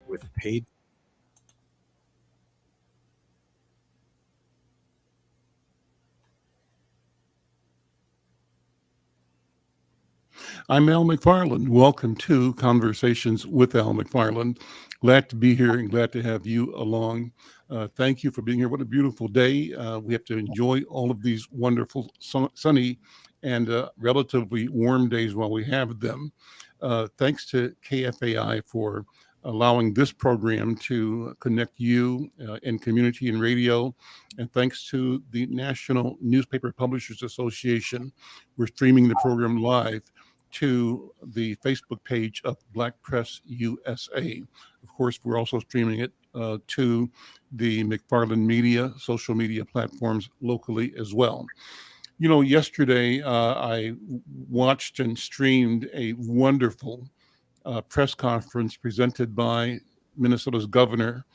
with paid. I'm Al McFarlane. Welcome to Conversations with Al McFarlane. Glad to be here and glad to have you along. Thank you for being here. What a beautiful day. We have to enjoy all of these wonderful sunny and relatively warm days while we have them. Thanks to KFAI for allowing this program to connect you in community and radio. And thanks to the National Newspaper Publishers Association, we're streaming the program live to the Facebook page of Black Press USA. Of course, we're also streaming it to the McFarlane Media, social media platforms locally as well. You know, yesterday I watched and streamed a wonderful press conference presented by Minnesota's governor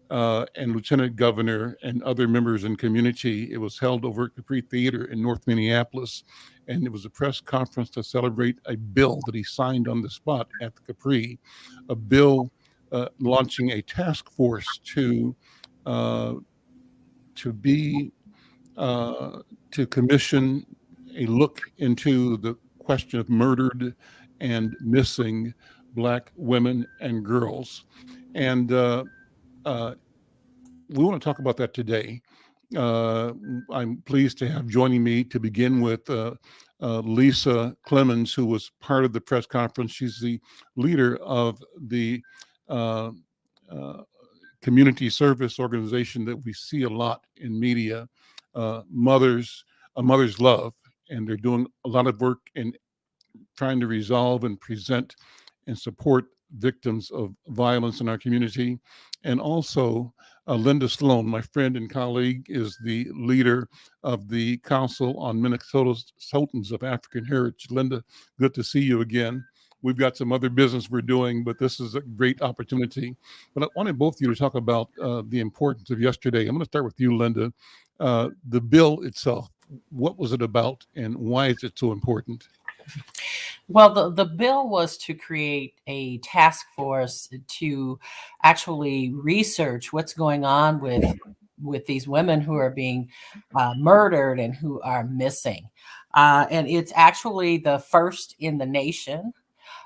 and lieutenant governor and other members in community. It was held over at Capri Theater in North Minneapolis, and it was a press conference to celebrate a bill that he signed on the spot at the Capri, a bill launching a task force uh, to be to commission a look into the question of murdered and missing Black women and girls, and uh, we want to talk about that today. Uh, I'm pleased to have joining me to begin with Lisa Clemons, who was part of the press conference. She's the leader of the uh, uh, community service organization that we see a lot in media, Mothers, A Mother's Love, and they're doing a lot of work in trying to resolve and present and support victims of violence in our community. And also, Linda Sloan, my friend and colleague, is the leader of the Council on Minnesotans of African Heritage. Linda, good to see you again. We've got some other business we're doing, but this is a great opportunity. But I wanted both of you to talk about the importance of yesterday. I'm going to start with you, Linda. The bill itself, what was it about and why is it so important? Well, the bill was to create a task force to actually research what's going on with these women who are being murdered and who are missing. And it's actually the first in the nation.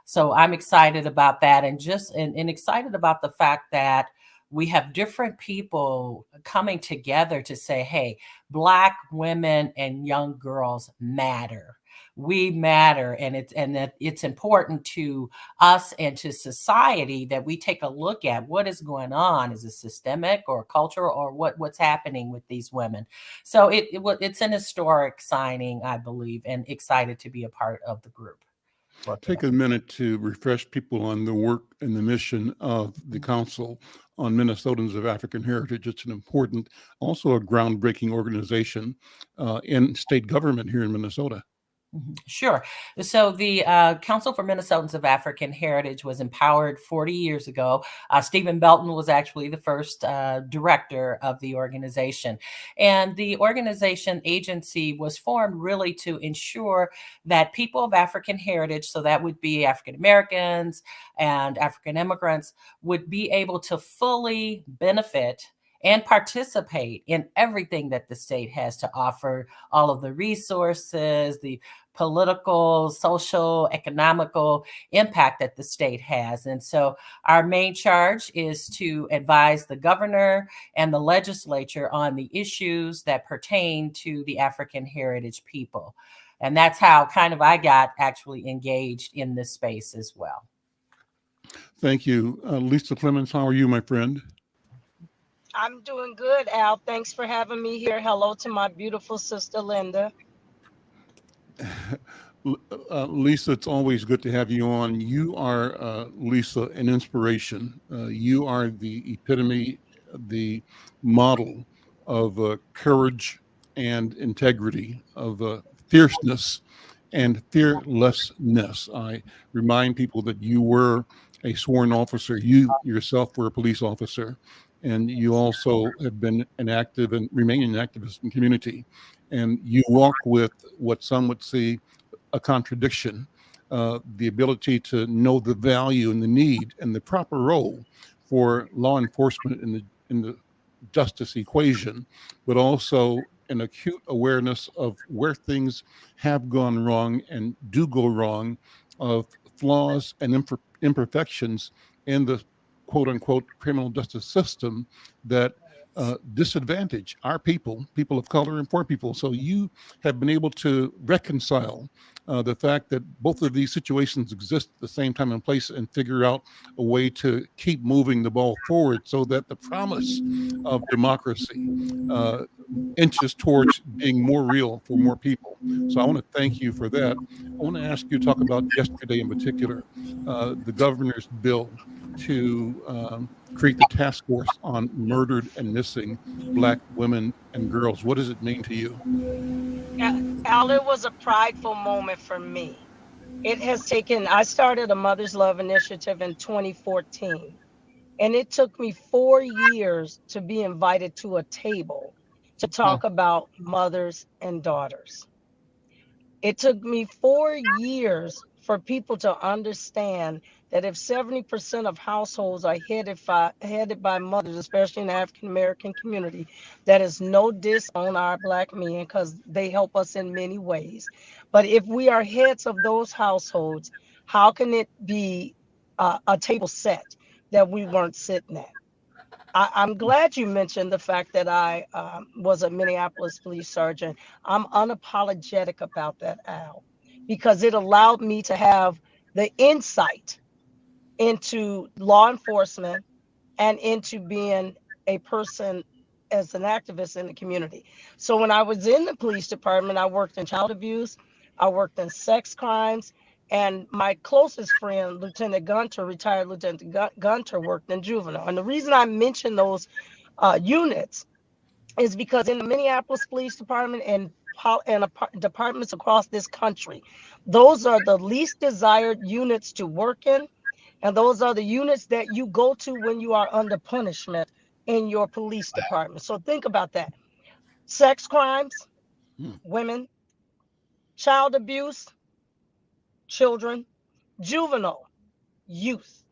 So I'm excited about that, and excited about the fact that we have different people coming together to say, hey, Black women and young girls matter. We matter, and that it's important to us and to society that we take a look at what is going on. Is it systemic or cultural, or what's happening with these women? So it's an historic signing, I believe, and excited to be a part of the group. Take a minute to refresh people on the work and the mission of the Council on Minnesotans of African Heritage. It's an important, also a groundbreaking organization in state government here in Minnesota. Sure. So the Council for Minnesotans of African Heritage was empowered 40 years ago. Stephen Belton was actually the first director of the organization. And the organization agency was formed really to ensure that people of African heritage, so that would be African Americans and African immigrants, would be able to fully benefit and participate in everything that the state has to offer, all of the resources, the political, social, economical impact that the state has. And so our main charge is to advise the governor and the legislature on the issues that pertain to the African heritage people. And that's how kind of I got actually engaged in this space as well. Thank you. Lisa Clemons, how are you, my friend? I'm doing good, Al. Thanks for having me here. Hello to my beautiful sister, Linda. Lisa, it's always good to have you on. You are, Lisa, an inspiration. You are the epitome, the model of courage and integrity, of fierceness and fearlessness. I remind people that you were a sworn officer. You yourself were a police officer, and you also have been an active and remain an activist in community. And you walk with what some would see a contradiction, the ability to know the value and the need and the proper role for law enforcement in the justice equation, but also an acute awareness of where things have gone wrong and do go wrong, of flaws and imperfections in the quote unquote criminal justice system that disadvantage our people of color and poor people. So you have been able to reconcile the fact that both of these situations exist at the same time and place and figure out a way to keep moving the ball forward so that the promise of democracy inches towards being more real for more people. So I want to thank you for that. I want to ask you to talk about yesterday in particular, the governor's bill to create the task force on murdered and missing Black women and girls. What does it mean to you? Al, it was a prideful moment for me. I started a Mother's Love Initiative in 2014, and it took me 4 years to be invited to a table to talk about mothers and daughters. It took me 4 years for people to understand that if 70% of households are headed by mothers, especially in the African American community, that is no diss on our Black men because they help us in many ways. But if we are heads of those households, how can it be a table set that we weren't sitting at? I'm glad you mentioned the fact that I was a Minneapolis police sergeant. I'm unapologetic about that, Al, because it allowed me to have the insight into law enforcement and into being a person as an activist in the community. So when I was in the police department, I worked in child abuse, I worked in sex crimes, and my closest friend, Lieutenant Gunter, retired Lieutenant Gunter, worked in juvenile. And the reason I mention those units is because in the Minneapolis Police Department and departments across this country, those are the least desired units to work in, and those are the units that you go to when you are under punishment in your police department. So think about that. Sex crimes, Hmm. women, child abuse, children, juvenile, youth.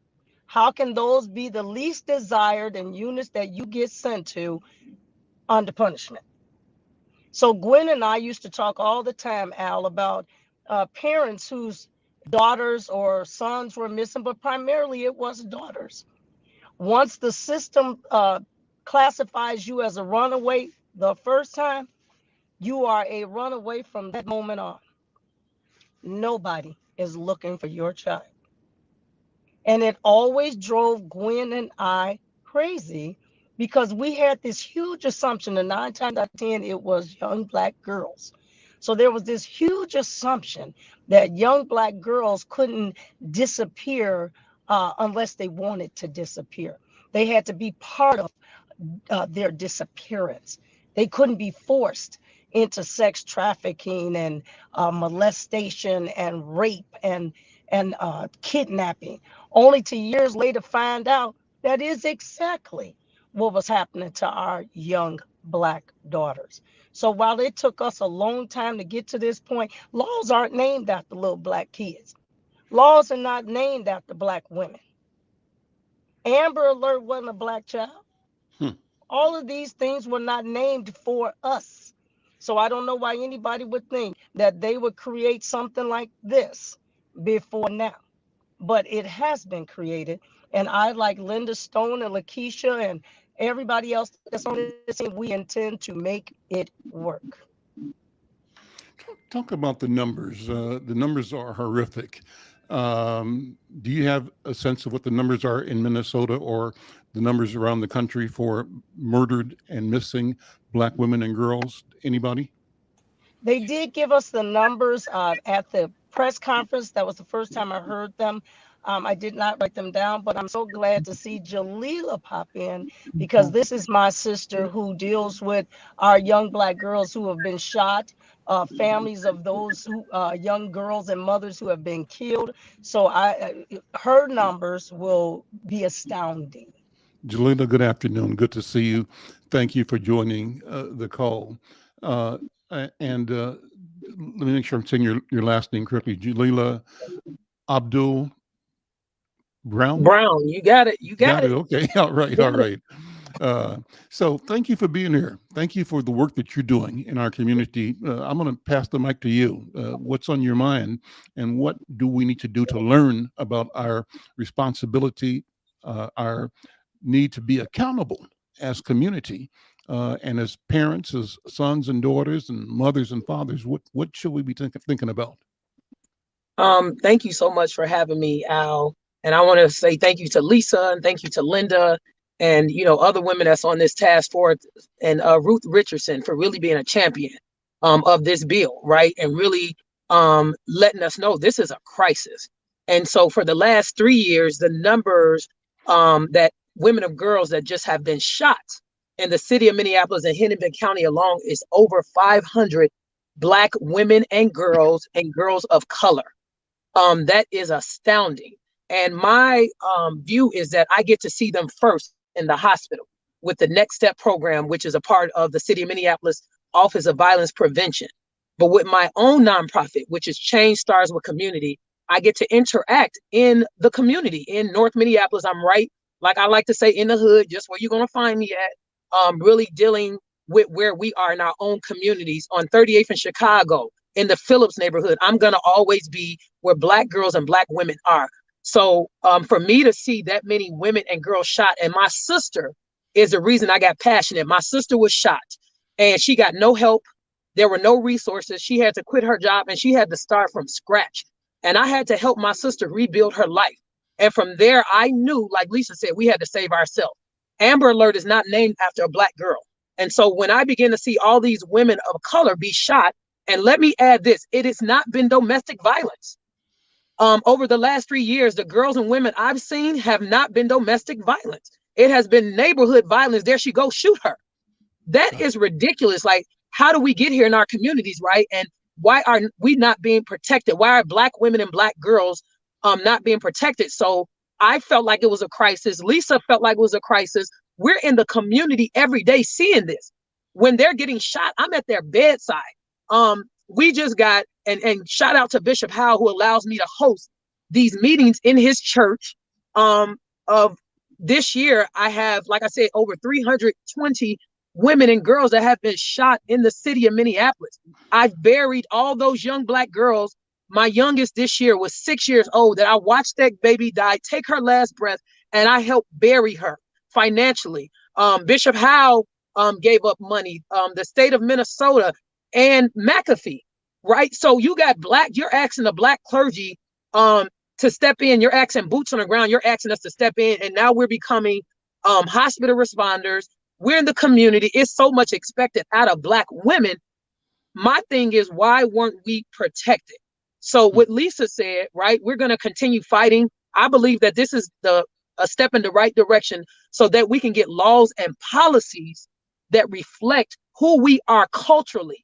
How can those be the least desired in units that you get sent to under punishment? So Gwen and I used to talk all the time, Al, about parents whose daughters or sons were missing, but primarily it was daughters. Once the system classifies you as a runaway the first time, you are a runaway from that moment on. Nobody is looking for your child. And it always drove Gwen and I crazy because we had this huge assumption, and 9 times out of 10, it was young Black girls. So there was this huge assumption that young Black girls couldn't disappear unless they wanted to disappear. They had to be part of their disappearance. They couldn't be forced into sex trafficking and molestation and rape and kidnapping, only to years later find out that is exactly what was happening to our young Black daughters. So while it took us a long time to get to this point, laws aren't named after little Black kids. Laws are not named after Black women. Amber Alert wasn't a Black child. Hmm. All of these things were not named for us. So I don't know why anybody would think that they would create something like this before now. But it has been created. And I, like Linda Stone and Lakeisha and everybody else that's on this team, we intend to make it work. Talk about the numbers. The numbers are horrific. Do you have a sense of what the numbers are in Minnesota or the numbers around the country for murdered and missing Black women and girls? Anybody? They did give us the numbers at the press conference. That was the first time I heard them. I did not write them down, but I'm so glad to see Jalila pop in because this is my sister who deals with our young Black girls who have been shot, families of those who young girls and mothers who have been killed. So her numbers will be astounding. Jelena, good afternoon. Good to see you. Thank you for joining the call. Uh, and let me make sure I'm saying your last name correctly. Jalila Abdul Brown? Brown, you got it. You got Got it. it. Okay. All right. You All got it. right. So thank you for being here. Thank you for the work that you're doing in our community. I'm going to pass the mic to you. What's on your mind, and what do we need to do to learn about our responsibility, our need to be accountable as community, and as parents, as sons and daughters, and mothers and fathers? What should we be thinking about? Thank you so much for having me, Al. And I want to say thank you to Lisa and thank you to Linda and other women that's on this task force, and Ruth Richardson for really being a champion of this bill, right? And really letting us know this is a crisis. And so for the last 3 years, the numbers that women of girls that just have been shot in the city of Minneapolis and Hennepin County alone is over 500 Black women and girls of color. That is astounding. And my view is that I get to see them first in the hospital with the Next Step program, which is a part of the City of Minneapolis Office of Violence Prevention. But with my own nonprofit, which is Change Starts with Community, I get to interact in the community in North Minneapolis. I'm right, like I like to say, in the hood, just where you're going to find me at, really dealing with where we are in our own communities on 38th in Chicago, in the Phillips neighborhood. I'm going to always be where Black girls and Black women are. So for me to see that many women and girls shot, and my sister is the reason I got passionate. My sister was shot and she got no help. There were no resources. She had to quit her job and she had to start from scratch. And I had to help my sister rebuild her life. And from there, I knew, like Lisa said, we had to save ourselves. Amber Alert is not named after a Black girl. And so when I began to see all these women of color be shot, and let me add this, it has not been domestic violence. Over the last 3 years, the girls and women I've seen have not been domestic violence. It has been neighborhood violence. There she goes, shoot her. That is ridiculous. Like, how do we get here in our communities, right? And why are we not being protected? Why are Black women and Black girls not being protected? So I felt like it was a crisis. Lisa felt like it was a crisis. We're in the community every day seeing this. When they're getting shot, I'm at their bedside. We just got, and shout out to Bishop Howe, who allows me to host these meetings in his church. Of this year, I have, like I said, over 320 women and girls that have been shot in the city of Minneapolis. I've buried all those young Black girls. My youngest this year was 6 years old, that I watched that baby die, take her last breath, and I helped bury her financially. Bishop Howe gave up money, the state of Minnesota, and McAfee, right? So you got you're asking the Black clergy to step in, you're asking boots on the ground, you're asking us to step in, and now we're becoming hospital responders. We're in the community. It's so much expected out of Black women. My thing is, why weren't we protected? So what Lisa said, right, we're going to continue fighting. I believe that this is a step in the right direction so that we can get laws and policies that reflect who we are culturally,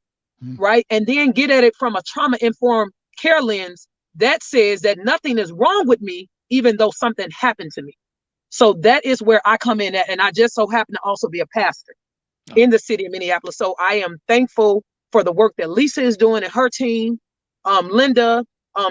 right? And then get at it from a trauma-informed care lens that says that nothing is wrong with me, even though something happened to me. So that is where I come in at. And I just so happen to also be a pastor in the city of Minneapolis. So I am thankful for the work that Lisa is doing and her team. Linda,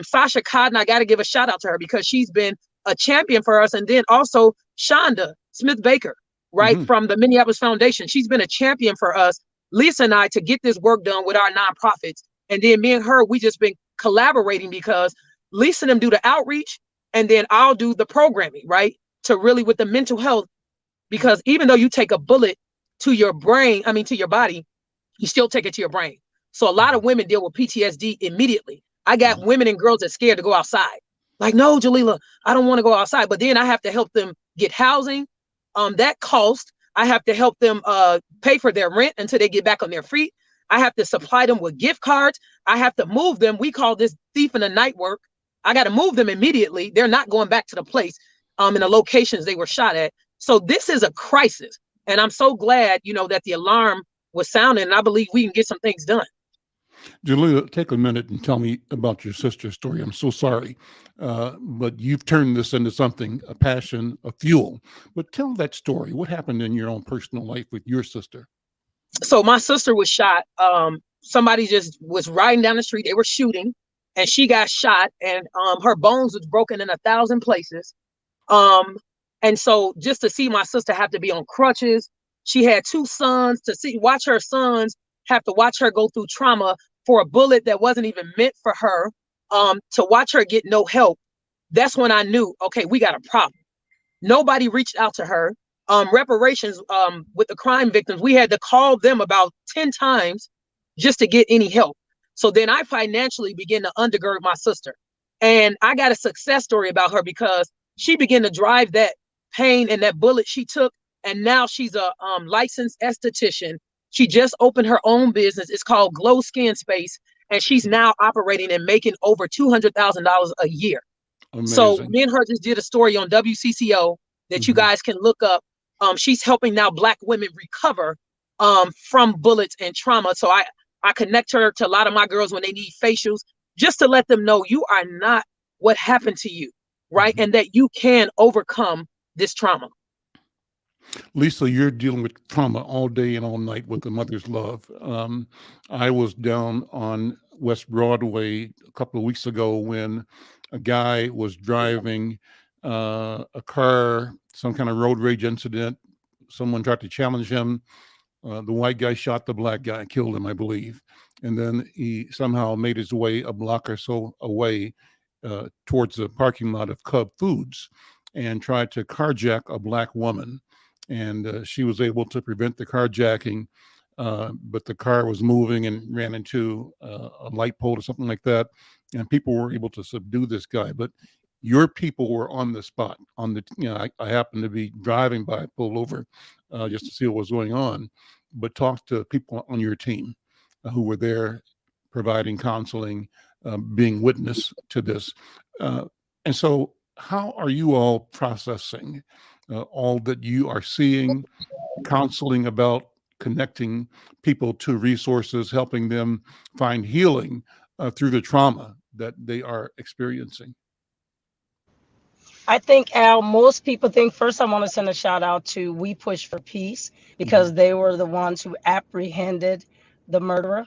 Sasha Cotton, I got to give a shout out to her because she's been a champion for us. And then also Shonda Smith Baker, right, from the Minneapolis Foundation. She's been a champion for us, Lisa and I, to get this work done with our nonprofits. And then me and her, we just been collaborating because Lisa and them do the outreach and then I'll do the programming, right, to really with the mental health. Because even though you take a bullet to your brain, to your body, you still take it to your brain. So a lot of women deal with PTSD immediately. I got women and girls that scared to go outside. Like, no, Jalila, I don't want to go outside. But then I have to help them get housing. That cost. I have to help them pay for their rent until they get back on their feet. I have to supply them with gift cards. I have to move them. We call this thief in the night work. I got to move them immediately. They're not going back to the place in the locations they were shot at. So this is a crisis. And I'm so glad, that the alarm was sounding, and I believe we can get some things done. Jalila, take a minute and tell me about your sister's story. I'm so sorry, but you've turned this into something, a passion, a fuel. But tell that story. What happened in your own personal life with your sister? So my sister was shot. Somebody just was riding down the street. They were shooting, and she got shot, and her bones was broken in 1,000 places. And so just to see my sister have to be on crutches, she had 2 sons, watch her sons have to watch her go through trauma for a bullet that wasn't even meant for her, to watch her get no help. That's when I knew, okay, we got a problem. Nobody reached out to her. Reparations, with the crime victims, we had to call them about 10 times just to get any help. So then I financially began to undergird my sister. And I got a success story about her because she began to drive that pain and that bullet she took. And now she's a licensed esthetician. She just opened her own business. It's called Glow Skin Space. And she's now operating and making over $200,000 a year. So Amazing. me and her just did a story on WCCO that you guys can look up. She's helping now Black women recover from bullets and trauma. So I connect her to a lot of my girls when they need facials, just to let them know you are not what happened to you, right? And that you can overcome this trauma. Lisa, you're dealing with trauma all day and all night with the Mother's Love. I was down on West Broadway a couple of weeks ago when a guy was driving a car, some kind of road rage incident. Someone tried to challenge him. The white guy shot the black guy, killed him, I believe. And then he somehow made his way a block or so away towards the parking lot of Cub Foods and tried to carjack a Black woman. And she was able to prevent the carjacking, but the car was moving and ran into a light pole or something like that. And people were able to subdue this guy. But your people were on the spot. I happened to be driving by, pulled over just to see what was going on, but talked to people on your team who were there providing counseling, being witness to this. And so how are you all processing all that you are seeing, counseling about, connecting people to resources, helping them find healing through the trauma that they are experiencing? I think, Al, most people think first I want to send a shout out to We Push for Peace because they were the ones who apprehended the murderer.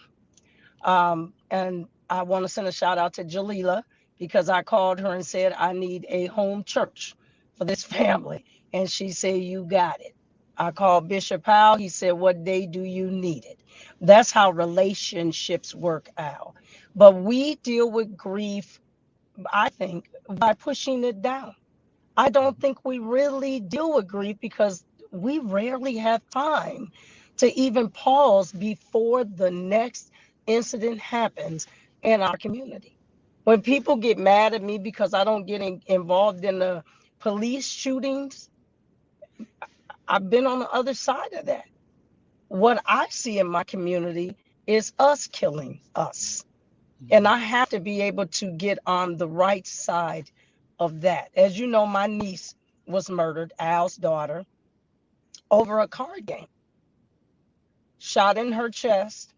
And I want to send a shout out to Jalila because I called her and said, I need a home church for this family. And she said, you got it. I called Bishop Powell. He said, what day do you need it? That's how relationships work out. But we deal with grief, I think, by pushing it down. I don't think we really deal with grief because we rarely have time to even pause before the next incident happens in our community. When people get mad at me because I don't get involved in the police shootings, I've been on the other side of that. What I see in my community is us killing us. And I have to be able to get on the right side of that. As you know, my niece was murdered, Al's daughter, over a card game. Shot in her chest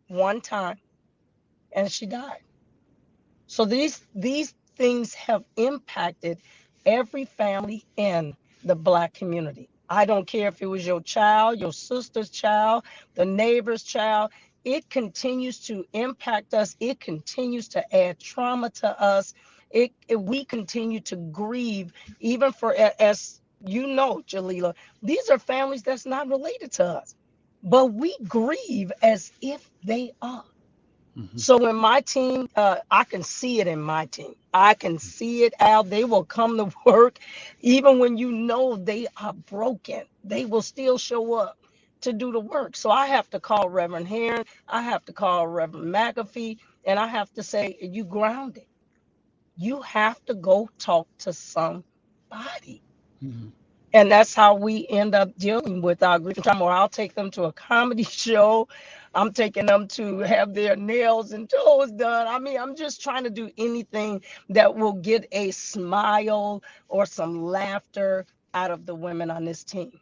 one time, and she died. So these things have impacted every family in the Black community. I don't care if it was your child, your sister's child, the neighbor's child. It continues to impact us. It continues to add trauma to us. We continue to grieve, even for, as you know, Jalila, these are families that's not related to us, but we grieve as if they are. So in my team, I can see it in my team. I can see it, Al. They will come to work even when you know they are broken. They will still show up to do the work. So I have to call Reverend Heron. I have to call Reverend McAfee. And I have to say, you grounded. You have to go talk to somebody. And that's how we end up dealing with our grief and trauma. Or I'll take them to a comedy show. I'm taking them to have their nails and toes done. I mean, I'm just trying to do anything that will get a smile or some laughter out of the women on this team.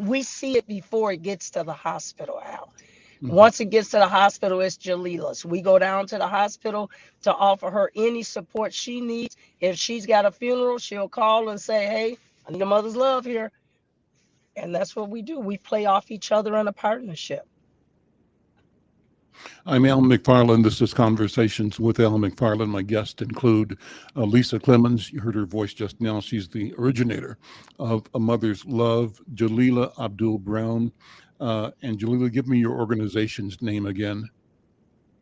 We see it before it gets to the hospital, Al. Once it gets to the hospital, it's Jalila's. We go down to the hospital to offer her any support she needs. If she's got a funeral, she'll call and say, hey, I need a mother's love here. And that's what we do. We play off each other in a partnership. I'm Al McFarlane. This is Conversations with Al McFarlane. My guests include Lisa Clemons. You heard her voice just now. She's the originator of A Mother's Love, Jalila Abdul Brown. And Jalila, give me your organization's name again.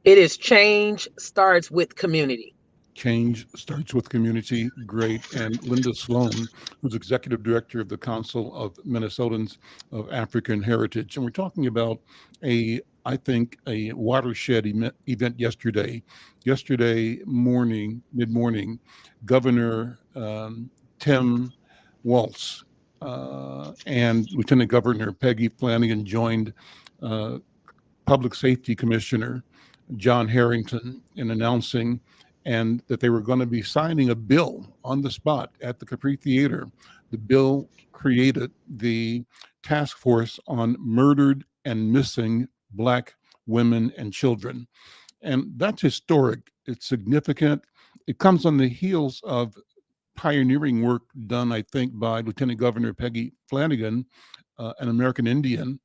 It is Change Starts with Community. Change Starts with Community. Great. And Linda Sloan, who's executive director of the Council of Minnesotans of African Heritage. And we're talking about I think a watershed event yesterday. Yesterday morning, mid-morning, Governor Tim Walz and Lieutenant Governor Peggy Flanagan joined Public Safety Commissioner John Harrington in announcing and that they were going to be signing a bill on the spot at the Capri Theater. The bill created the task force on murdered and missing Black women and children. And that's historic. It's significant. It comes on the heels of pioneering work done, I think, by Lieutenant Governor Peggy Flanagan, an American Indian.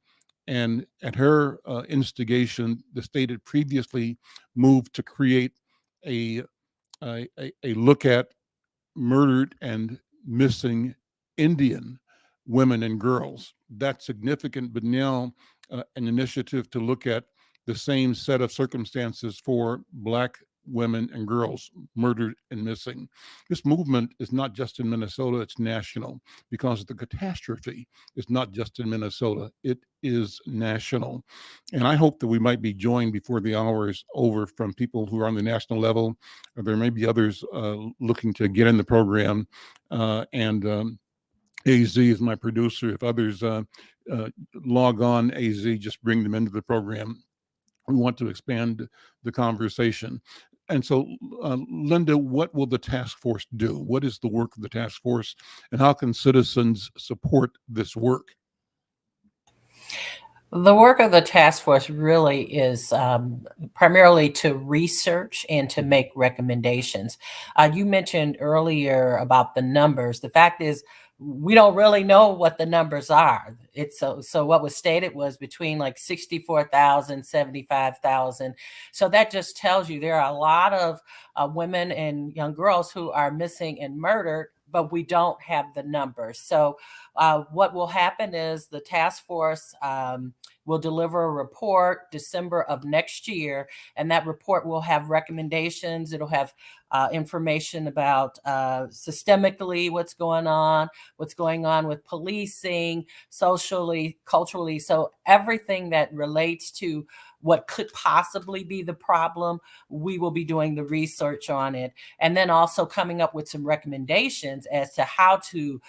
And at her instigation, the state had previously moved to create a look at murdered and missing Indian women and girls. That's significant, but now an initiative to look at the same set of circumstances for Black women and girls murdered and missing. This movement is not just in Minnesota, it's national, because the catastrophe is not just in Minnesota, it is national. And I hope that we might be joined before the hour is over from people who are on the national level, or there may be others looking to get in the program. AZ is my producer. If others log on, AZ, just bring them into the program. We want to expand the conversation. And so, Linda, what will the task force do? What is the work of the task force, and how can citizens support this work? The work of the task force really is primarily to research and to make recommendations. You mentioned earlier about the numbers. The fact is, we don't really know what the numbers are. It's so what was stated was between like 64,000, 75,000. So that just tells you there are a lot of women and young girls who are missing and murdered, but we don't have the numbers. So what will happen is the task force will deliver a report December of next year, and that report will have recommendations. It'll have information about systemically what's going on with policing, socially, culturally. So everything that relates to what could possibly be the problem, we will be doing the research on it. And then also coming up with some recommendations as to how to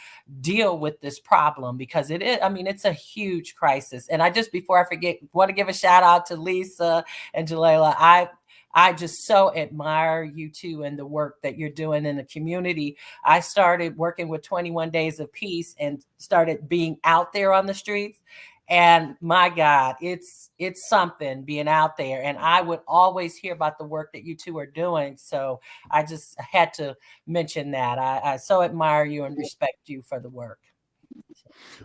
deal with this problem, because it is, I mean, it's a huge crisis. And before I forget, want to give a shout out to Lisa and Jalila. I just so admire you two and the work that you're doing in the community. I started working with 21 Days of Peace and started being out there on the streets. And my God, it's something being out there. And I would always hear about the work that you two are doing. So I just had to mention that. I so admire you and respect you for the work.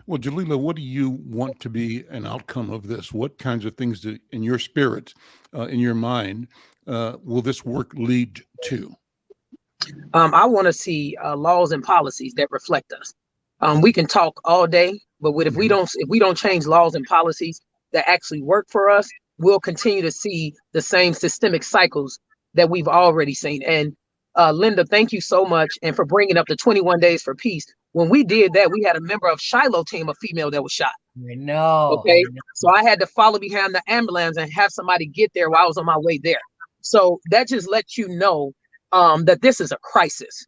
Well, Jalila, what do you want to be an outcome of this? What kinds of things in your spirit, in your mind, will this work lead to? I want to see laws and policies that reflect us. We can talk all day, but if we don't change laws and policies that actually work for us, we'll continue to see the same systemic cycles that we've already seen. And Linda, thank you so much, and for bringing up the 21 Days for Peace. When we did that, we had a member of Shiloh team, a female that was shot. I know. Okay, so I had to follow behind the ambulance and have somebody get there while I was on my way there. So that just lets you know that this is a crisis.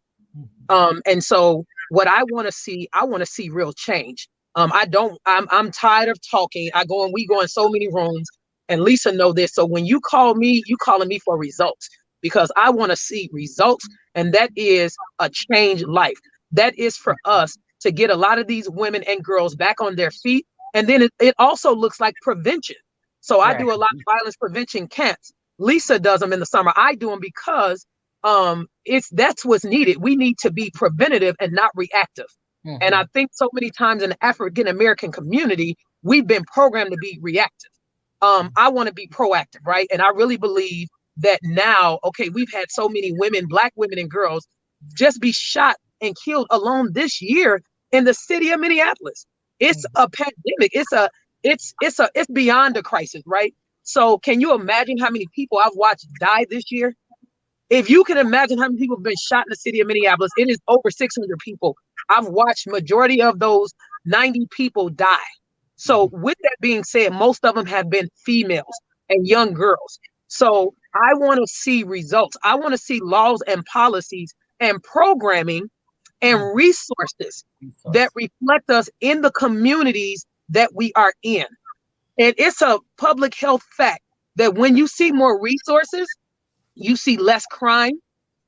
And so what I want to see real change. I'm tired of talking. We go in so many rooms, and Lisa know this. So when you call me, you calling me for results, because I want to see results, and that is a changed life. That is for us to get a lot of these women and girls back on their feet. And then it also looks like prevention. So I do a lot of violence prevention camps. Lisa does them in the summer. I do them because that's what's needed. We need to be preventative and not reactive. Mm-hmm. And I think so many times in the African American community, we've been programmed to be reactive. I want to be proactive, right? And I really believe that now, okay, we've had so many women, Black women and girls, just be shot and killed alone this year in the city of Minneapolis. It's a pandemic. It's beyond a crisis, right? So can you imagine how many people I've watched die this year? If you can imagine how many people have been shot in the city of Minneapolis, it is over 600 people. I've watched majority of those 90 people die. So with that being said, most of them have been females and young girls. So I want to see results. I want to see laws and policies and programming and resources that reflect us in the communities that we are in. And it's a public health fact that when you see more resources, you see less crime,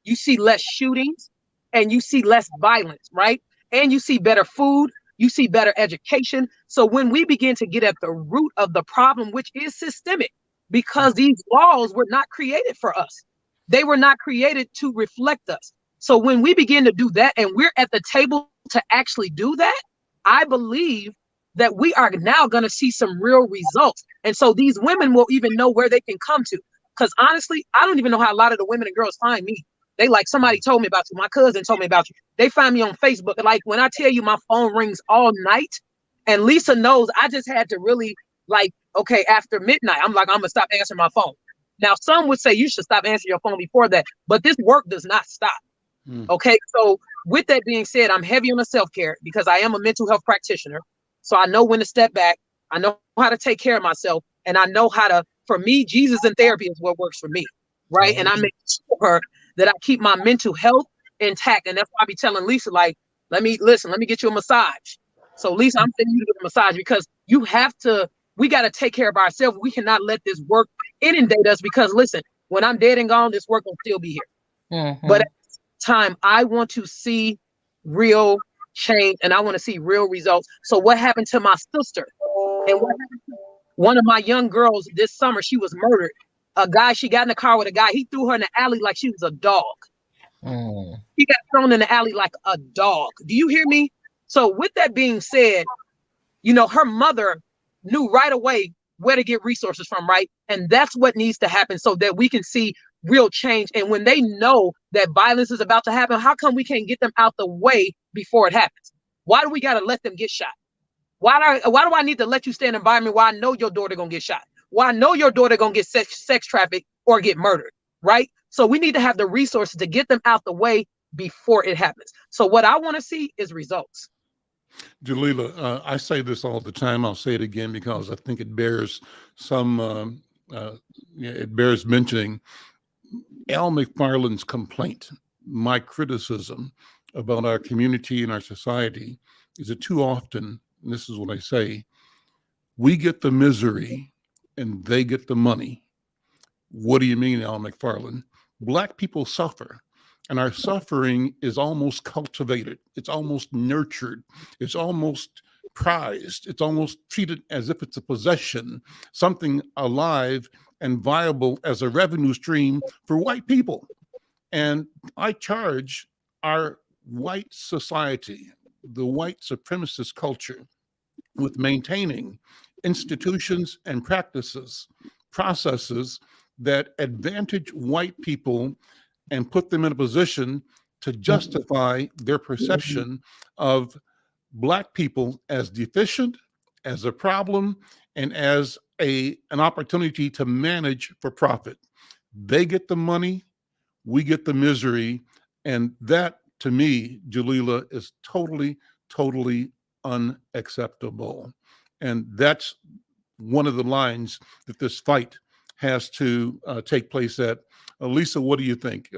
you see less shootings, and you see less violence, right? And you see better food, you see better education. So when we begin to get at the root of the problem, which is systemic, because these laws were not created for us, they were not created to reflect us. So when we begin to do that, and we're at the table to actually do that, I believe that we are now going to see some real results. And so these women will even know where they can come to. Because honestly, I don't even know how a lot of the women and girls find me. They like, somebody told me about you. My cousin told me about you. They find me on Facebook. Like when I tell you my phone rings all night, and Lisa knows I just had to really like, okay, after midnight, I'm like, I'm gonna stop answering my phone. Now, some would say you should stop answering your phone before that, but this work does not stop. Okay, so with that being said, I'm heavy on the self-care because I am a mental health practitioner. So I know when to step back. I know how to take care of myself, and I know how to, for me, Jesus and therapy is what works for me, right? And I make sure that I keep my mental health intact. And that's why I be telling Lisa, like, let me get you a massage. So Lisa, I'm sending you to get a massage because we got to take care of ourselves. We cannot let this work inundate us because listen, when I'm dead and gone, this work will still be here. But at this time, I want to see real change and I want to see real results. So what happened to my sister? And what happened to one of my young girls this summer? She was murdered. A guy, she got in the car with a guy. He threw her in the alley like she was a dog. She got thrown in the alley like a dog. Do you hear me? So with that being said, you know, her mother knew right away where to get resources from, right? And that's what needs to happen so that we can see real change. And when they know that violence is about to happen, how come we can't get them out the way before it happens? Why do we got to let them get shot? Why do I need to let you stay in an environment where I know your daughter gonna get shot? Why I know your daughter gonna get sex trafficked or get murdered, right? So we need to have the resources to get them out the way before it happens. So what I want to see is results. Jalila, I say this all the time. I'll say it again because I think it bears it bears mentioning. Al McFarlane's complaint, my criticism about our community and our society is that too often, and this is what I say, we get the misery and they get the money. What do you mean, Al McFarlane? Black people suffer. And our suffering is almost cultivated. It's almost nurtured. It's almost prized. It's almost treated as if it's a possession, something alive and viable as a revenue stream for white people. And I charge our white society, the white supremacist culture, with maintaining institutions and practices, processes that advantage white people and put them in a position to justify their perception of Black people as deficient, as a problem, and as an opportunity to manage for profit. They get the money, we get the misery, and that, to me, Jalila, is totally, totally unacceptable. And that's one of the lines that this fight has to take place at. Lisa, what do you think?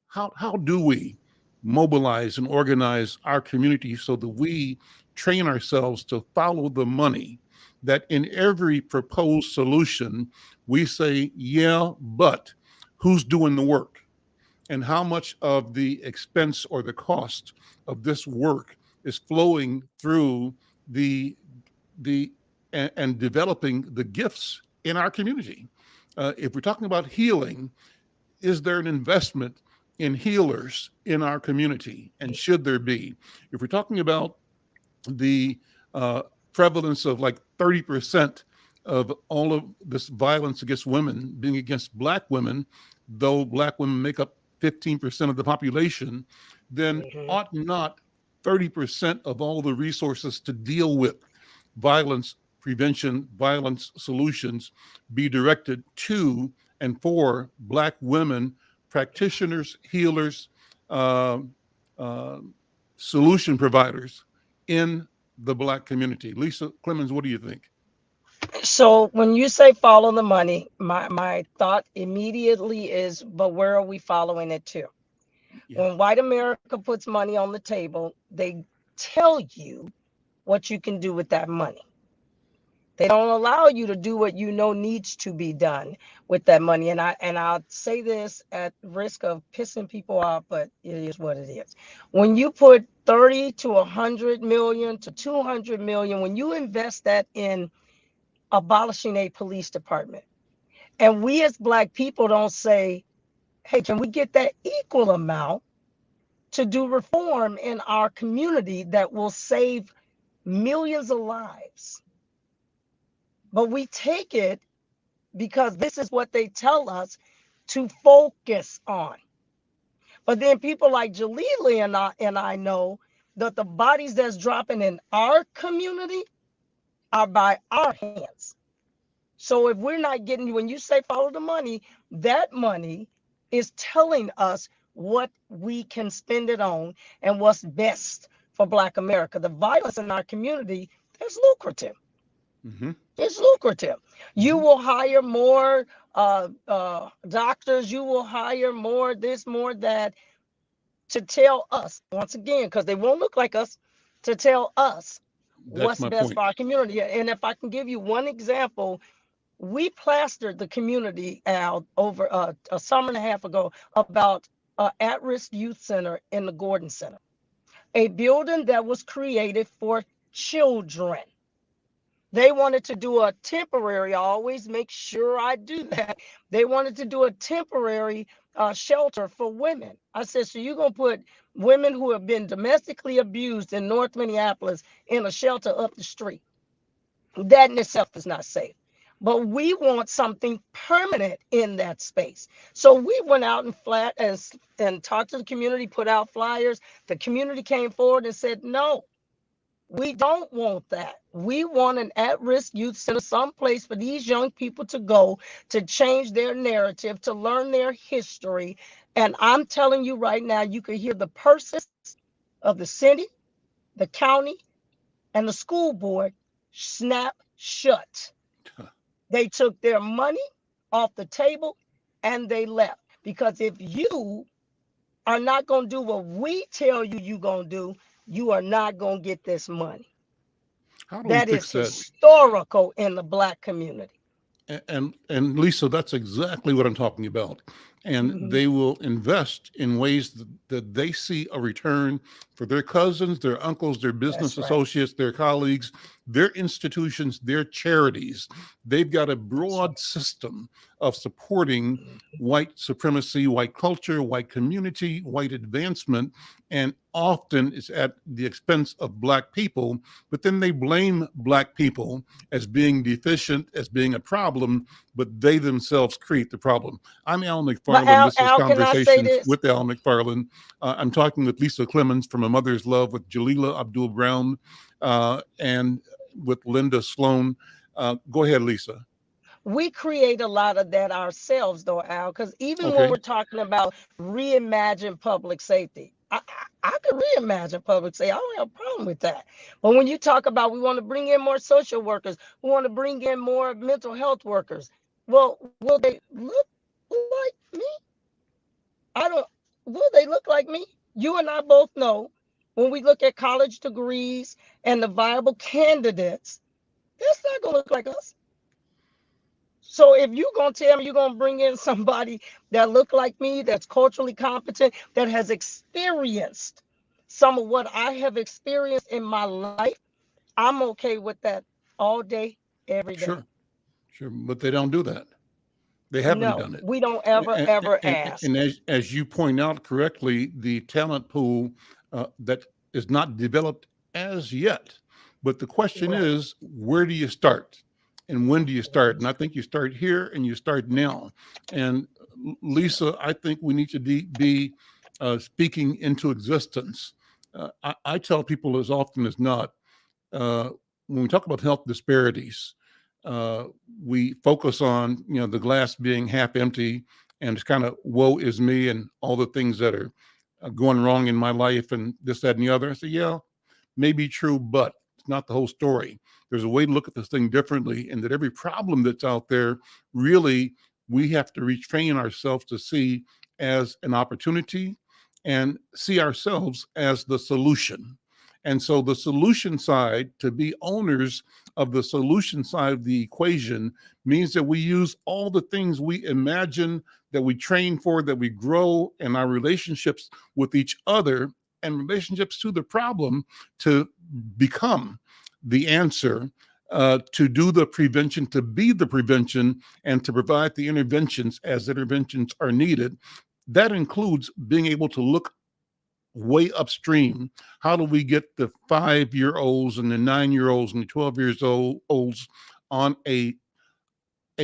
How do we mobilize and organize our community so that we train ourselves to follow the money, that in every proposed solution, we say, yeah, but who's doing the work? And how much of the expense or the cost of this work is flowing through and developing the gifts in our community? If we're talking about healing, is there an investment in healers in our community? And should there be? If we're talking about the prevalence of like 30% of all of this violence against women being against Black women, though Black women make up 15% of the population, then ought not 30% of all the resources to deal with violence prevention, violence solutions be directed to and for Black women, practitioners, healers, uh, solution providers in the Black community? Lisa Clemons, what do you think? So when you say follow the money, my thought immediately is, but where are we following it to? Yeah. When white America puts money on the table, they tell you what you can do with that money. They don't allow you to do what you know needs to be done with that money. And I'll say this at risk of pissing people off, but it is what it is. When you put 30 to 100 million to 200 million, when you invest that in abolishing a police department, and we as Black people don't say, hey, can we get that equal amount to do reform in our community that will save millions of lives? But we take it because this is what they tell us to focus on. But then people like Jalila and I know that the bodies that's dropping in our community are by our hands. So if we're not getting, when you say follow the money, that money is telling us what we can spend it on and what's best for Black America. The violence in our community is lucrative. Mm-hmm. It's lucrative. You will hire more doctors. You will hire more this, more that, to tell us, once again, because they won't look like us, to tell us what's best for our community. And if I can give you one example, we plastered the community out over a summer and a half ago about an at-risk youth center in the Gordon Center, a building that was created for children. They wanted to do a temporary, I always make sure I do that. They wanted to do a temporary shelter for women. I said, so you're going to put women who have been domestically abused in North Minneapolis in a shelter up the street. That in itself is not safe. But we want something permanent in that space. So we went out and talked to the community, put out flyers. The community came forward and said, no, we don't want that. We want an at-risk youth center, someplace for these young people to go to change their narrative, to learn their history. And I'm telling you right now, you can hear the purses of the city, the county, and the school board snap shut. They took their money off the table and they left. Because if you are not going to do what we tell you you're going to do, you are not going to get this money. How do That we fix is that? Historical in the Black community. And Lisa, that's exactly what I'm talking about. And they will invest in ways that they see a return for their cousins, their uncles, their business associates, their colleagues, their institutions, their charities. They've got a broad system of supporting white supremacy, white culture, white community, white advancement, and often it's at the expense of Black people, but then they blame Black people as being deficient, as being a problem, but they themselves create the problem. I'm Al McFarlane. This is Conversations with Al McFarlane. I'm talking with Lisa Clemons from A Mother's Love, with Jalila Abdul Brown, and with Linda Sloan. Go ahead, Lisa. We create a lot of that ourselves, though, Al, because even when we're talking about reimagine public safety, I could reimagine public safety. I don't have a problem with that. But when you talk about we want to bring in more social workers, we want to bring in more mental health workers, well, will they look like me? Will they look like me? You and I both know when we look at college degrees and the viable candidates, that's not going to look like us. So if you're going to tell me you're going to bring in somebody that look like me, that's culturally competent, that has experienced some of what I have experienced in my life, I'm okay with that all day, every day. Sure. But they don't do that. They haven't done it. We don't ever ask. And as you point out correctly, the talent pool that is not developed as yet. But the question is, where do you start? And when do you start? And I think you start here and you start now. And Lisa, I think we need to be speaking into existence. I tell people as often as not, when we talk about health disparities, we focus on, the glass being half empty, and it's kind of woe is me and all the things that are going wrong in my life and this, that, and the other. I say, yeah, maybe true, but it's not the whole story. There's a way to look at this thing differently, and that every problem that's out there, really, we have to retrain ourselves to see as an opportunity and see ourselves as the solution. And so the solution side, to be owners of the solution side of the equation, means that we use all the things we imagine, that we train for, that we grow in our relationships with each other and relationships to the problem, to become the answer, to do the prevention, to be the prevention, and to provide the interventions as interventions are needed. That includes being able to look way upstream. How do we get the 5-year-olds and the 9-year-olds and the 12-year-olds on a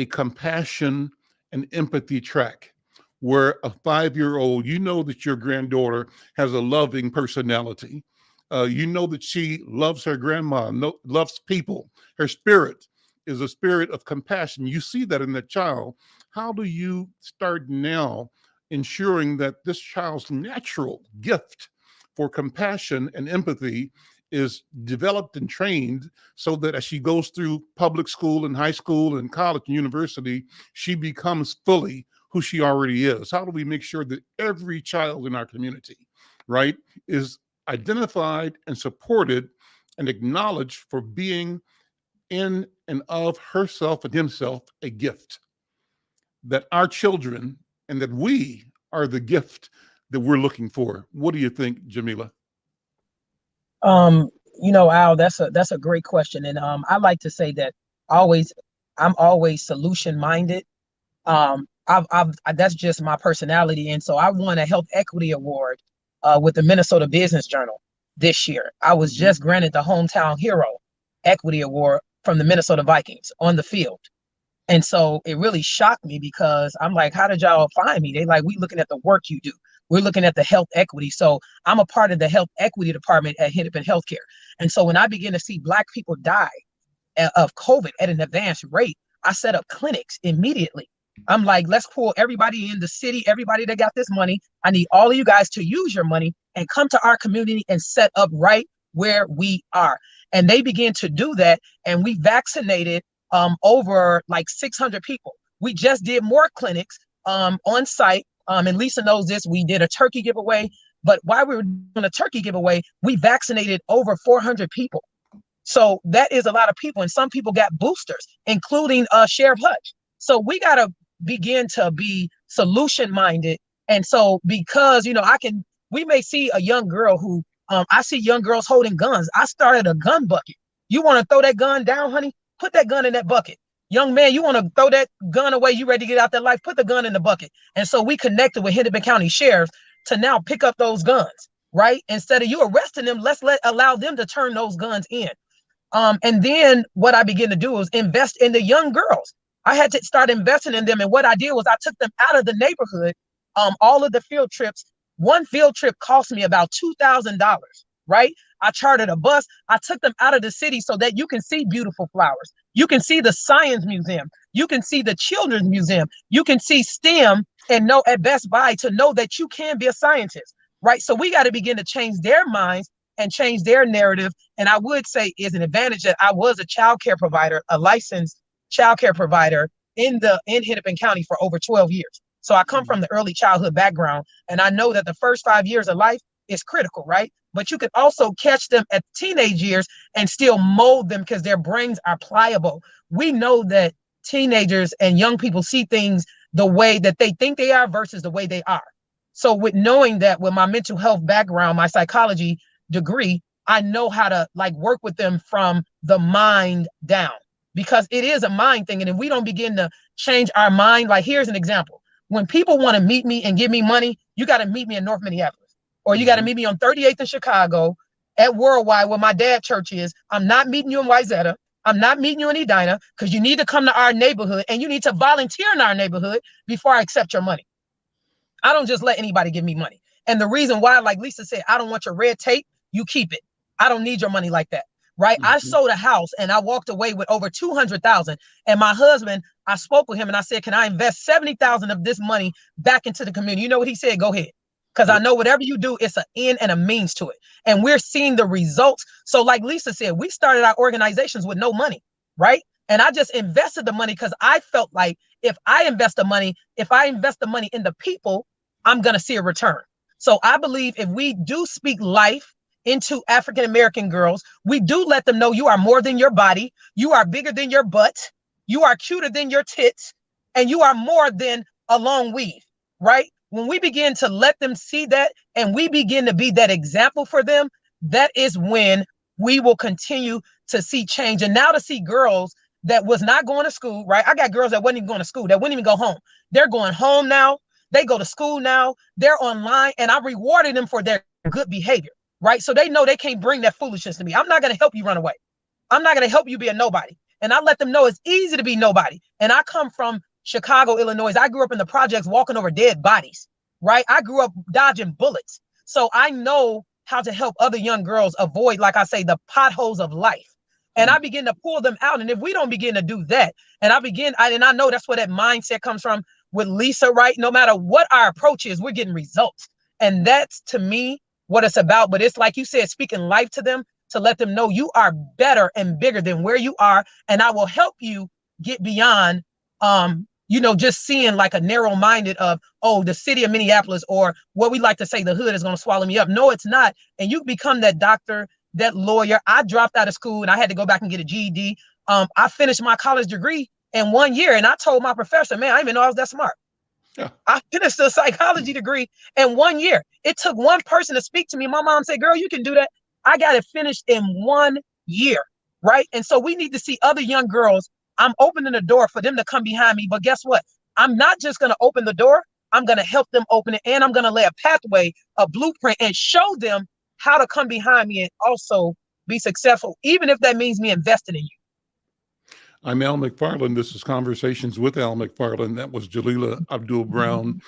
compassion and empathy track, where a 5-year-old, that your granddaughter has a loving personality. That she loves her grandma, loves people. Her spirit is a spirit of compassion. You see that in that child. How do you start now ensuring that this child's natural gift for compassion and empathy is developed and trained, so that as she goes through public school and high school and college and university, she becomes fully who she already is? How do we make sure that every child in our community, right, is identified and supported and acknowledged for being in and of herself and himself a gift? That our children, and that we are the gift that we're looking for. What do you think, Jamila? Al, that's a great question. And I like to say that I'm always solution minded. That's just my personality. And so I won a health equity award with the Minnesota Business Journal this year. I was just granted the Hometown Hero Equity Award from the Minnesota Vikings on the field. And so it really shocked me, because I'm like, how did y'all find me? They like, we looking at the work you do. We're looking at the health equity. So I'm a part of the health equity department at Hennepin Healthcare. And so when I begin to see Black people die of COVID at an advanced rate, I set up clinics immediately. I'm like, let's pull everybody in the city, everybody that got this money. I need all of you guys to use your money and come to our community and set up right where we are. And they began to do that. And we vaccinated over like 600 people. We just did more clinics on site. And Lisa knows this. We did a turkey giveaway. But while we were doing a turkey giveaway, we vaccinated over 400 people. So that is a lot of people. And some people got boosters, including Sheriff Hutch. So we got to begin to be solution minded. And so, because, we may see a young girl who, I see young girls holding guns. I started a gun bucket. You want to throw that gun down, honey? Put that gun in that bucket. Young man, you want to throw that gun away? You ready to get out that life? Put the gun in the bucket. And so we connected with Hennepin County sheriffs to now pick up those guns, right? Instead of you arresting them, allow them to turn those guns in. And then what I began to do was invest in the young girls. I had to start investing in them. And what I did was I took them out of the neighborhood. All of the field trips, one field trip cost me about $2,000, right? I chartered a bus. I took them out of the city so that you can see beautiful flowers. You can see the Science Museum. You can see the Children's Museum. You can see STEM and know at Best Buy to know that you can be a scientist, right? So we got to begin to change their minds and change their narrative. And I would say is an advantage that I was a child care provider, a licensed child care provider in Hennepin County for over 12 years. So I come from the early childhood background, and I know that the first 5 years of life is critical, right? But you can also catch them at teenage years and still mold them because their brains are pliable. We know that teenagers and young people see things the way that they think they are versus the way they are. So with knowing that, with my mental health background, my psychology degree, I know how to work with them from the mind down, because it is a mind thing. And if we don't begin to change our mind, here's an example. When people want to meet me and give me money, you got to meet me in North Minneapolis, or you got to meet me on 38th in Chicago at Worldwide, where my dad church is. I'm not meeting you in Wayzata. I'm not meeting you in Edina because you need to come to our neighborhood and you need to volunteer in our neighborhood before I accept your money. I don't just let anybody give me money. And the reason why, like Lisa said, I don't want your red tape. You keep it. I don't need your money like that. Right. I sold a house and I walked away with over 200,000. And my husband, I spoke with him and I said, can I invest 70,000 of this money back into the community? You know what he said? Go ahead. Because I know whatever you do, it's an end and a means to it. And we're seeing the results. So like Lisa said, we started our organizations with no money. Right. And I just invested the money because I felt like if I invest the money in the people, I'm going to see a return. So I believe if we do speak life into African-American girls, we do let them know you are more than your body. You are bigger than your butt. You are cuter than your tits. And you are more than a long weave, right? When we begin to let them see that and we begin to be that example for them, that is when we will continue to see change. And now to see girls that was not going to school, right? I got girls that wasn't even going to school, that wouldn't even go home. They're going home now. They go to school now. They're online, and I rewarded them for their good behavior, right? So they know they can't bring that foolishness to me. I'm not going to help you run away. I'm not going to help you be a nobody. And I let them know it's easy to be nobody. And I come from Chicago, Illinois. I grew up in the projects walking over dead bodies, right? I grew up dodging bullets. So I know how to help other young girls avoid, like I say, the potholes of life. And I begin to pull them out. And if we don't begin to do that, and I know that's where that mindset comes from with Lisa, right? No matter what our approach is, we're getting results. And that's, to me, what it's about. But it's like you said, speaking life to them, to let them know you are better and bigger than where you are. And I will help you get beyond, just seeing like a narrow-minded of, oh, the city of Minneapolis, or what we like to say, the hood is going to swallow me up. No, it's not. And you become that doctor, that lawyer. I dropped out of school and I had to go back and get a GED. I finished my college degree in 1 year. And I told my professor, man, I didn't even know I was that smart. Yeah. I finished a psychology degree in 1 year. It took one person to speak to me. My mom said, girl, you can do that. I got it finished in 1 year. Right. And so we need to see other young girls. I'm opening the door for them to come behind me. But guess what? I'm not just going to open the door. I'm going to help them open it. And I'm going to lay a pathway, a blueprint, and show them how to come behind me and also be successful, even if that means me investing in you. I'm Al McFarlane. This is Conversations with Al McFarlane. That was Jalila Abdul-Brown,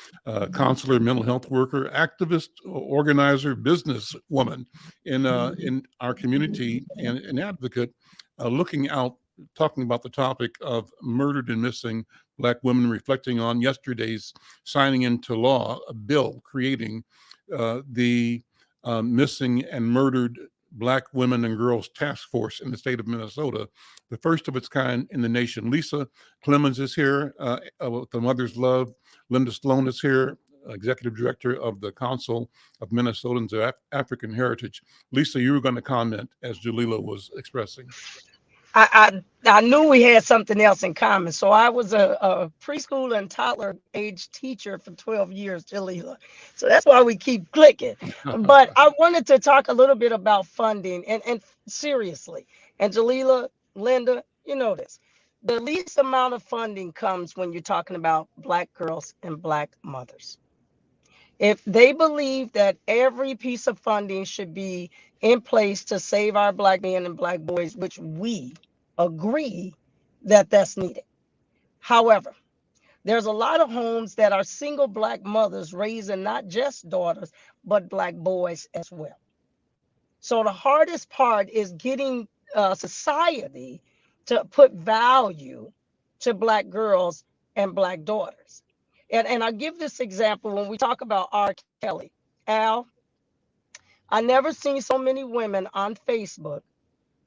counselor, mental health worker, activist, organizer, businesswoman in our community, and an advocate looking out, talking about the topic of murdered and missing Black women, reflecting on yesterday's signing into law a bill creating the Missing and Murdered Black Women and Girls Task Force in the state of Minnesota, the first of its kind in the nation. Lisa Clemons is here with the Mother's Love. Linda Sloan is here, Executive Director of the Council of Minnesotans of African Heritage. Lisa, you were going to comment as Jalila was expressing. I knew we had something else in common. So I was a preschool and toddler age teacher for 12 years, Jalila. So that's why we keep clicking. But I wanted to talk a little bit about funding and seriously. And Jalila, Linda, you know this. The least amount of funding comes when you're talking about Black girls and Black mothers. If they believe that every piece of funding should be in place to save our Black men and Black boys, which we agree that that's needed. However, there's a lot of homes that are single Black mothers raising not just daughters, but Black boys as well. So the hardest part is getting society to put value to Black girls and Black daughters. And I give this example when we talk about R. Kelly. Al, I never seen so many women on Facebook